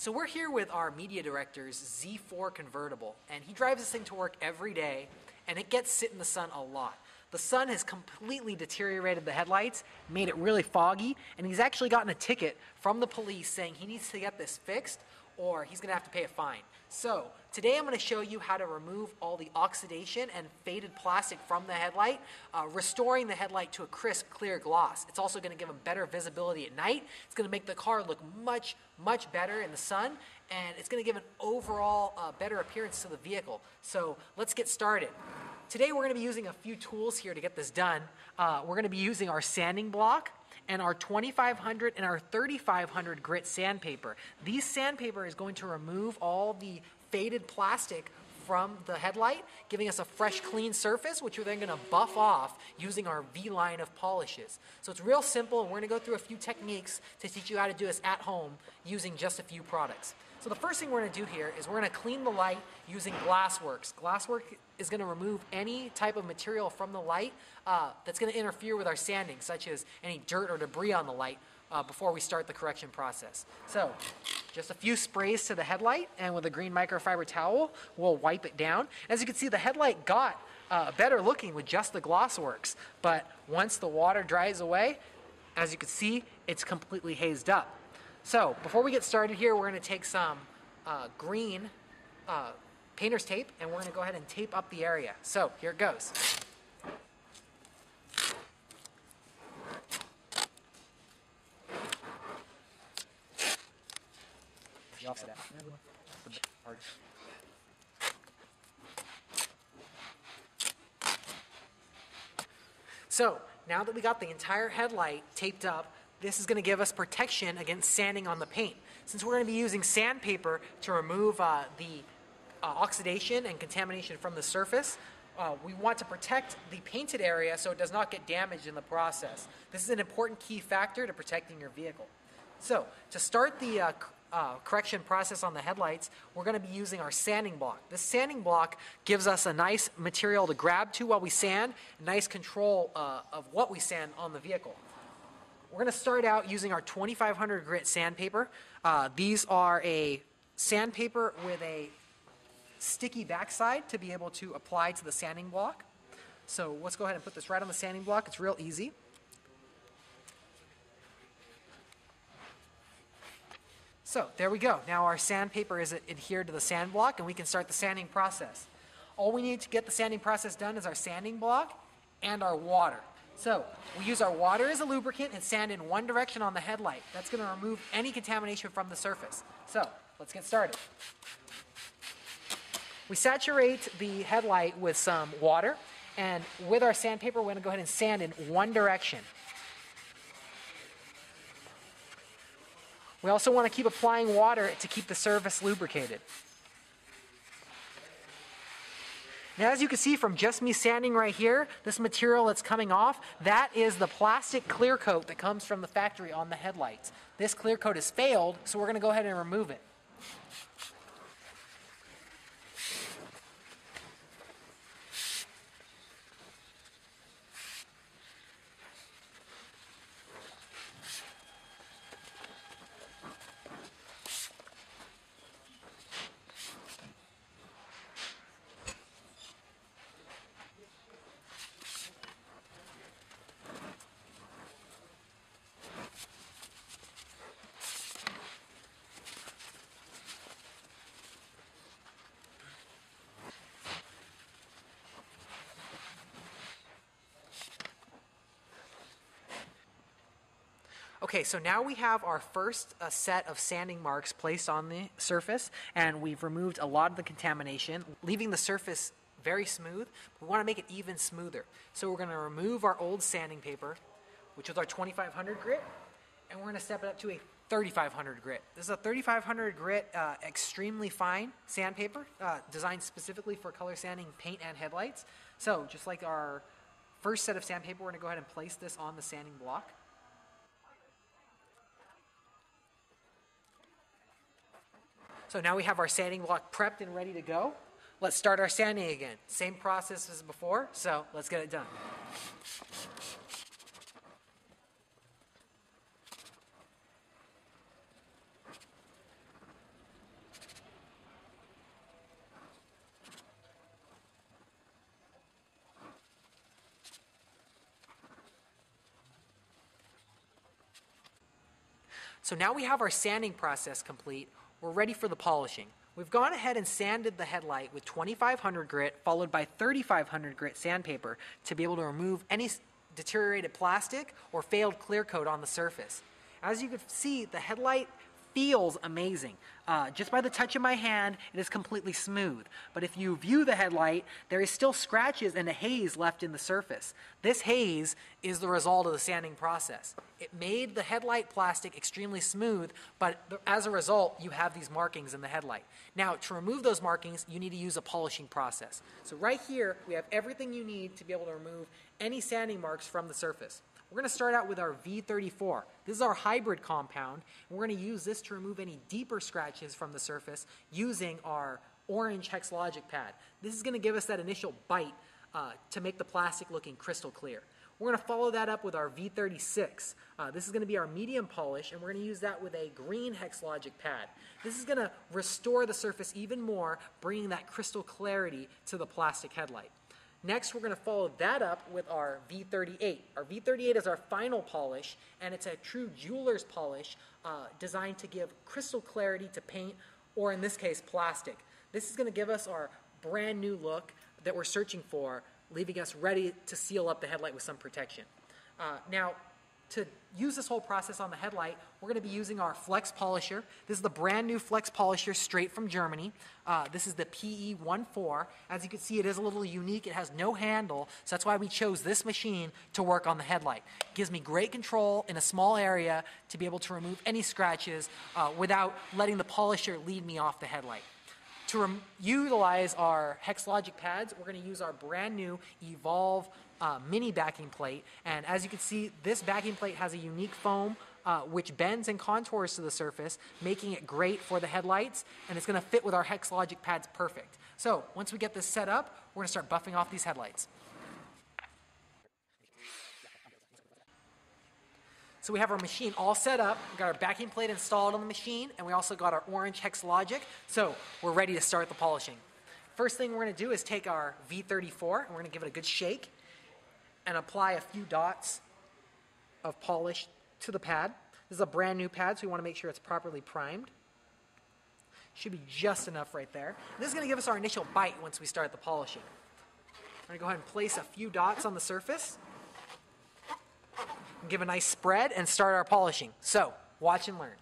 So we're here with our media director's Z4 convertible, and he drives this thing to work every day, and it gets sit in the sun a lot. The sun has completely deteriorated the headlights, made it really foggy, and he's actually gotten a ticket from the police saying he needs to get this fixed or he's going to have to pay a fine. So today I'm going to show you how to remove all the oxidation and faded plastic from the headlight, restoring the headlight to a crisp, clear gloss. It's also going to give them better visibility at night. It's going to make the car look much, much better in the sun, and it's going to give an overall better appearance to the vehicle. So let's get started. Today we're going to be using a few tools here to get this done. We're going to be using our sanding block and our 2500 and our 3500 grit sandpaper. These sandpaper is going to remove all the faded plastic from the headlight, giving us a fresh, clean surface, which we're then going to buff off using our V line of polishes. So it's real simple, and we're going to go through a few techniques to teach you how to do this at home using just a few products. So the first thing we're going to do here is we're going to clean the light using Glassworks. Glassworks is going to remove any type of material from the light that's going to interfere with our sanding, such as any dirt or debris on the light before we start the correction process. So just a few sprays to the headlight, and with a green microfiber towel, we'll wipe it down. As you can see, the headlight got better looking with just the Glassworks, but once the water dries away, as you can see, it's completely hazed up. So before we get started here, we're going to take some green painter's tape, and we're going to go ahead and tape up the area. So here it goes. The offset. So now that we got the entire headlight taped up, this is going to give us protection against sanding on the paint. Since we're going to be using sandpaper to remove the oxidation and contamination from the surface, we want to protect the painted area so it does not get damaged in the process. This is an important key factor to protecting your vehicle. So to start the correction process on the headlights, we're going to be using our sanding block. This sanding block gives us a nice material to grab to while we sand, nice control of what we sand on the vehicle. We're going to start out using our 2500 grit sandpaper. These are a sandpaper with a sticky backside to be able to apply to the sanding block. So let's go ahead and put this right on the sanding block. It's real easy. So there we go. Now our sandpaper is adhered to the sand block, and we can start the sanding process. All we need to get the sanding process done is our sanding block and our water. So we use our water as a lubricant and sand in one direction on the headlight. That's going to remove any contamination from the surface. So let's get started. We saturate the headlight with some water, and with our sandpaper, we're going to go ahead and sand in one direction. We also want to keep applying water to keep the surface lubricated. Now, as you can see from just me sanding right here, this material that's coming off, that is the plastic clear coat that comes from the factory on the headlights. This clear coat has failed, so we're going to go ahead and remove it. Okay, so now we have our first set of sanding marks placed on the surface, and we've removed a lot of the contamination, leaving the surface very smooth. We want to make it even smoother. So we're going to remove our old sanding paper, which was our 2500 grit, and we're going to step it up to a 3500 grit. This is a 3500 grit extremely fine sandpaper designed specifically for color sanding paint and headlights. So just like our first set of sandpaper, we're going to go ahead and place this on the sanding block. So now we have our sanding block prepped and ready to go. Let's start our sanding again. Same process as before, so let's get it done. So now we have our sanding process complete. We're ready for the polishing. We've gone ahead and sanded the headlight with 2500 grit followed by 3500 grit sandpaper to be able to remove any deteriorated plastic or failed clear coat on the surface. As you can see, the headlight feels amazing. Just by the touch of my hand, it is completely smooth. But if you view the headlight, there is still scratches and a haze left in the surface. This haze is the result of the sanding process. It made the headlight plastic extremely smooth, but as a result, you have these markings in the headlight. Now, to remove those markings, you need to use a polishing process. So right here, we have everything you need to be able to remove any sanding marks from the surface. We're going to start out with our V34. This is our hybrid compound, and we're going to use this to remove any deeper scratches from the surface using our orange hexalogic pad. This is going to give us that initial bite to make the plastic looking crystal clear. We're going to follow that up with our V36. This is going to be our medium polish, and we're going to use that with a green hexalogic pad. This is going to restore the surface even more, bringing that crystal clarity to the plastic headlight. Next, we're going to follow that up with our V38. Our V38 is our final polish, and it's a true jeweler's polish designed to give crystal clarity to paint, or in this case, plastic. This is going to give us our brand new look that we're searching for, leaving us ready to seal up the headlight with some protection. Now, to use this whole process on the headlight, we're going to be using our Flex Polisher. This is the brand new Flex Polisher straight from Germany. This is the PE14. As you can see, it is a little unique. It has no handle, so that's why we chose this machine to work on the headlight. It gives me great control in a small area to be able to remove any scratches without letting the polisher lead me off the headlight. To utilize our hexalogic pads, we're going to use our brand new Evolve mini backing plate, and as you can see, this backing plate has a unique foam which bends and contours to the surface, making it great for the headlights, and it's going to fit with our hexalogic pads perfect. So once we get this set up, we're going to start buffing off these headlights. So we have our machine all set up, we've got our backing plate installed on the machine, and we also got our orange hexalogic, so we're ready to start the polishing. First thing we're going to do is take our V34, and we're going to give it a good shake, and apply a few dots of polish to the pad. This is a brand new pad, so we want to make sure it's properly primed. Should be just enough right there. This is going to give us our initial bite once we start the polishing. I'm going to go ahead and place a few dots on the surface, and give a nice spread, and start our polishing. So, watch and learn.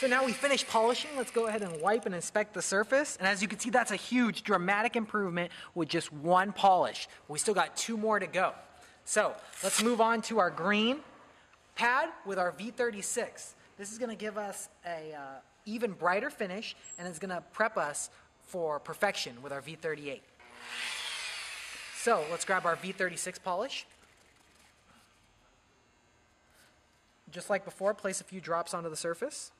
So now we finished polishing. Let's go ahead and wipe and inspect the surface. And as you can see, that's a huge, dramatic improvement with just one polish. We still got two more to go. So let's move on to our green pad with our V36. This is going to give us a even brighter finish, and it's going to prep us for perfection with our V38. So let's grab our V36 polish. Just like before, place a few drops onto the surface.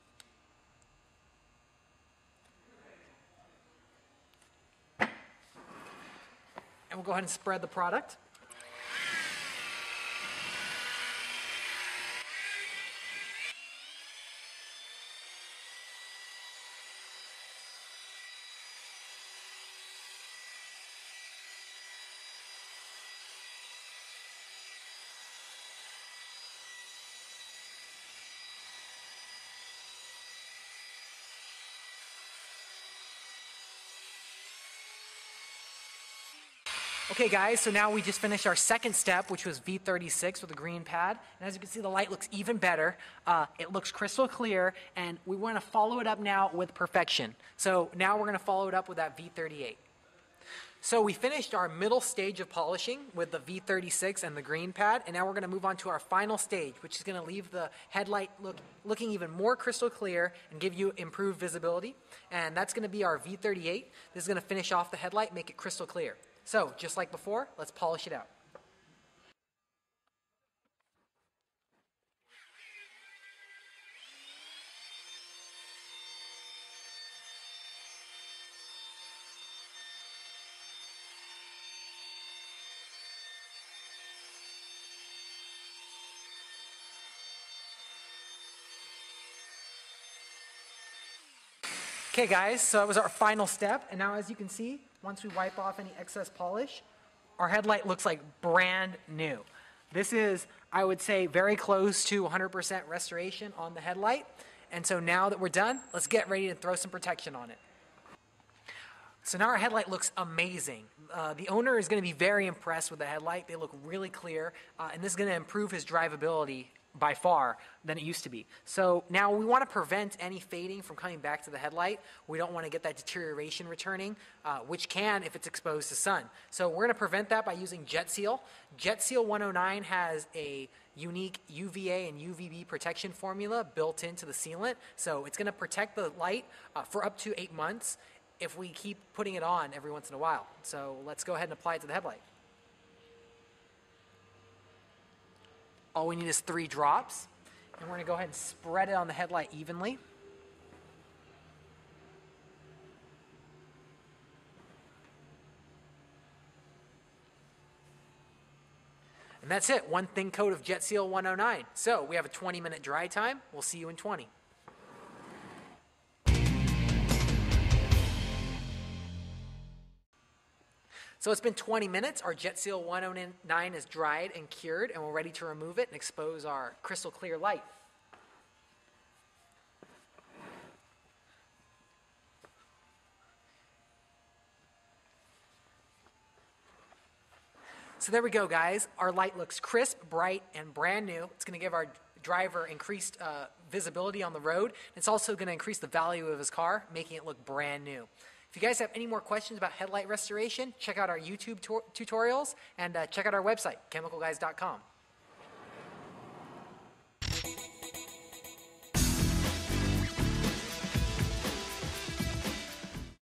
And we'll go ahead and spread the product. Okay guys, so now we just finished our second step, which was V36 with a green pad. And as you can see, the light looks even better. It looks crystal clear, and we want to follow it up now with perfection. So now we're going to follow it up with that V38. So we finished our middle stage of polishing with the V36 and the green pad, and now we're going to move on to our final stage, which is going to leave the headlight looking even more crystal clear and give you improved visibility. And that's going to be our V38. This is going to finish off the headlight, make it crystal clear. So just like before, let's polish it out. Okay guys, so that was our final step, and now as you can see, once we wipe off any excess polish, our headlight looks like brand new. This is, I would say, very close to 100% restoration on the headlight, and so now that we're done, let's get ready to throw some protection on it. So now our headlight looks amazing. The owner is going to be very impressed with the headlight. They look really clear, and this is going to improve his drivability by far than it used to be. So now we want to prevent any fading from coming back to the headlight. We don't want to get that deterioration returning, which can if it's exposed to sun. So we're going to prevent that by using Jet Seal. Jet Seal 109 has a unique UVA and UVB protection formula built into the sealant. So it's going to protect the light for up to 8 months if we keep putting it on every once in a while. So let's go ahead and apply it to the headlight. All we need is 3 drops, and we're going to go ahead and spread it on the headlight evenly. And that's it, 1 thin coat of Jet Seal 109. So we have a 20-minute dry time. We'll see you in 20. So it's been 20 minutes. Our Jet Seal 109 is dried and cured, and we're ready to remove it and expose our crystal clear light. So there we go, guys. Our light looks crisp, bright, and brand new. It's going to give our driver increased visibility on the road. It's also going to increase the value of his car, making it look brand new. If you guys have any more questions about headlight restoration, check out our YouTube tutorials and check out our website, chemicalguys.com.